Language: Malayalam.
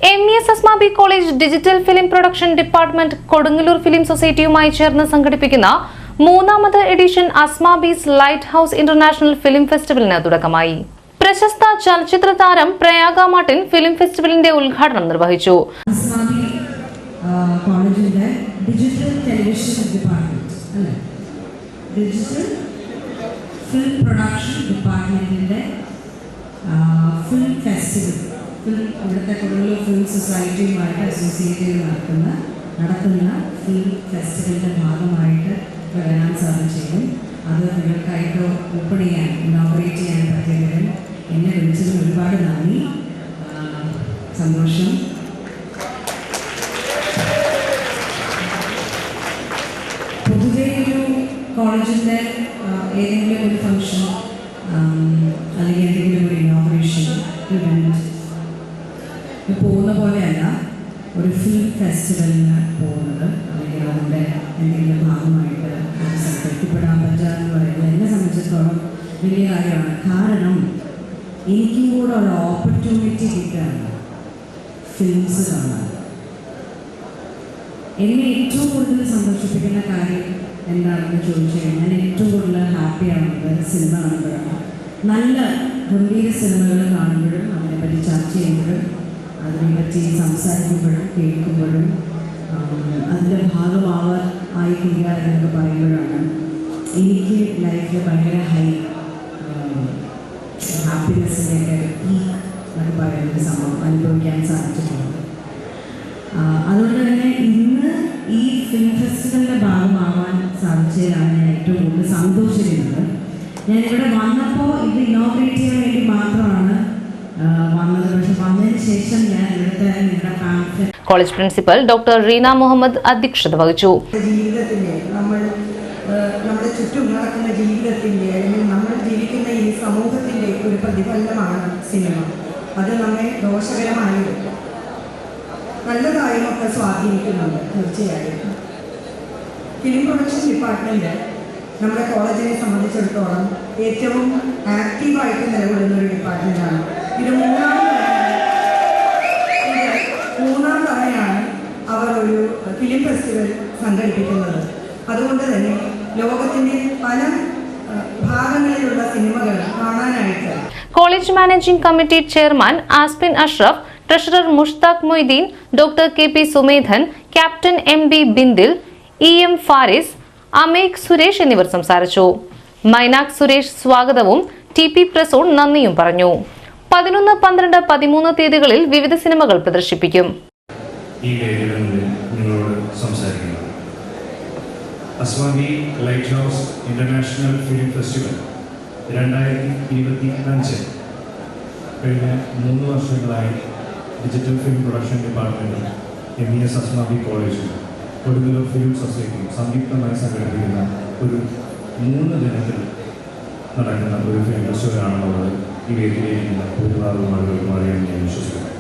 MES Asmabi College Digital Film Production Department Kodungalur Film Society-യുമായി ചേർന്ന് സംഘടിപ്പിക്കുന്ന മൂന്നാമത് edition Asmabi's light house international film ഫെസ്റ്റിവലിന് തുടക്കമായി. പ്രശസ്ത ചലച്ചിത്ര താരം പ്രയാഗ മാർട്ടിൻ ഫിലിം ഫെസ്റ്റിവലിന്റെ ഉദ്ഘാടനം നിർവഹിച്ചു. അസ്മാബി കോളേജിന്റെ ഡിജിറ്റൽ ടെലിവിഷൻ ഡിപ്പാർട്ട്മെന്റ് അല്ലേ, ഡിജിറ്റൽ ഫിലിം പ്രൊഡക്ഷൻ ഡിപ്പാർട്ട്മെന്റിന്റെ ഫിലിം ഫെസ്റ്റിവൽ ഇവിടുത്തെ കൊടുങ്ങല്ലൂർ ഫിലിം സൊസൈറ്റിയുമായിട്ട് അസോസിയേറ്റ് ചെയ്ത് നടത്തുന്ന ഫിലിം ഫെസ്റ്റിവലിൻ്റെ ഭാഗമായിട്ട് വരാൻ സാധിച്ചതും അത് നിങ്ങൾക്കായിട്ട് ഓപ്പൺ ചെയ്യാൻ ഇനോഗ്രേറ്റ് ചെയ്യാൻ പറ്റിയതിലും എന്നെ വിളിച്ചതിന് ഒരുപാട് നന്ദി, സന്തോഷം. പൊതുവേ ഒരു കോളേജിൻ്റെ ഏതെങ്കിലും ഒരു ഫംഗ്ഷൻ അല്ലെങ്കിൽ എന്തെങ്കിലും ഒരു ഇനോഗ്രേഷൻ ഇവൻറ്റ് പോകുന്ന പോലെയല്ല ഒരു ഫിലിം ഫെസ്റ്റിവലിന് പോകുന്നത്, അല്ലെങ്കിൽ അതിൻ്റെ എന്തെങ്കിലും ഭാഗമായിട്ട് എത്തിപ്പെടാൻ പറ്റുക എന്ന് പറയുന്നത് എന്നെ സംബന്ധിച്ചിടത്തോളം വലിയ കാര്യമാണ്. കാരണം എനിക്കും കൂടെ ഒരു ഓപ്പർച്യൂണിറ്റി കിട്ടുകയാണ് ഫിലിംസ് കാണാൻ. എന്നെ ഏറ്റവും കൂടുതൽ സന്തോഷിപ്പിക്കുന്ന കാര്യം എന്താണെന്ന് ചോദിച്ചു കഴിഞ്ഞാൽ ഞാൻ ഏറ്റവും കൂടുതൽ ഹാപ്പിയാവുന്നത് സിനിമ കാണുമ്പോഴാണ്. നല്ല ഗംഭീര സിനിമകൾ കാണുമ്പോഴും അതിനെപ്പറ്റി ചർച്ച ചെയ്യുമ്പോഴും അതിനെപ്പറ്റി സംസാരിക്കുമ്പോഴും കേൾക്കുമ്പോഴും അതിൻ്റെ ഭാഗമായി തീരുക എന്നൊക്കെ പറയുമ്പോഴാണ് എനിക്ക് ലൈഫിൽ ഭയങ്കര ഹാപ്പിനെസ്സിൻ്റെയൊക്കെ പീക്ക് എന്നൊക്കെ പറയുന്നൊരു സംഭവം അനുഭവിക്കാൻ സാധിച്ചിട്ടുണ്ട്. അതുകൊണ്ട് തന്നെ ഇന്ന് ഈ ഫിലിം ഫെസ്റ്റിവലിൻ്റെ ഭാഗമാവാൻ സാധിച്ചതിലാണ് ഞാൻ ഏറ്റവും കൂടുതൽ സന്തോഷിക്കുന്നത്. ഞാനിവിടെ വന്നപ്പോൾ ഇത് ഇനോഗ്രേറ്റ് ചെയ്യാൻ വേണ്ടി മാത്രമാണ് വന്നത്, പക്ഷെ വന്നതിന് ശേഷം ഞാൻ ഇവിടുത്തെ നിങ്ങളുടെ pamphlet college principal doctor Reena Muhammad അധ്യക്ഷത വഹിച്ചു. ജീവിതത്തിൻ്റെ നമ്മുടെ ചുറ്റും നടക്കുന്ന ജീവിതത്തിൻ്റെ അല്ലെങ്കിൽ നമ്മൾ ജീവിക്കുന്ന ഈ സമൂഹത്തിൻ്റെ ഒരു പ്രതിഫലനമാണ് സിനിമ. അത് നമ്മെ ദോഷകരമായും നല്ലതായും ഒക്കെ സ്വാധീനിക്കുന്നുണ്ട്. തീർച്ചയായും ഫിലിം പ്രൊഡക്ഷൻ ഡിപ്പാർട്ട്മെൻറ്റ് നമ്മുടെ കോളേജിനെ സംബന്ധിച്ചിടത്തോളം ഏറ്റവും ആക്റ്റീവായിട്ട് നിലകൊള്ളുന്ന ഒരു ഡിപ്പാർട്ട്മെൻറ്റാണ്. ഇത് മൂന്നാം തവണയാണ് അവർ ഒരു ഫിലിം ഫെസ്റ്റിവൽ സംഘടിപ്പിക്കുന്നത്. അതുകൊണ്ട് തന്നെ ലോകത്തിൻ്റെ പല ഭാഗങ്ങളിലുള്ള സിനിമകൾ കാണാനായിട്ട് college managing committee chairman Aspin Ashraf, treasurer Mushtaq Moideen, doctor KP Sumedhan, captain MD Bindil, EM Faris, അമേക് സുരേഷ് എന്നിവർ സംസാരിച്ചു. മൈനാക് സുരേഷ് സ്വാഗതവും TP പ്രസൂൺ നന്ദിയും പറഞ്ഞു. 11, 12, 13 തീയതികളിൽ വിവിധ സിനിമകൾ പ്രദർശിപ്പിക്കും. ഈ വേദികളിൽ നിങ്ങളോട് സംസാരിക്കുന്നത് Asmabi light house international film festival 2025 കഴിഞ്ഞ 3 വർഷങ്ങളായി ഡിജിറ്റൽ ഫിലിം പ്രൊഡക്ഷൻ ഡിപ്പാർട്ട്മെൻറ്റും MES അസ്മാബി കോളേജും കൊടുങ്ങല്ലൂർ ഫിലിം സൊസൈറ്റിയും സംയുക്തമായി സംഘടിപ്പിക്കുന്ന ഒരു 3 ദിനത്തിൽ നടക്കുന്ന ഒരു ഫിലിം ഫെസ്റ്റിവലാണെന്നുള്ളത് ഈ വേദിയിലിരിക്കുന്ന ഭൂരിഭാഗം ആളുകൾക്കും അറിയാൻ ഞാൻ വിശ്വസിക്കുന്നു.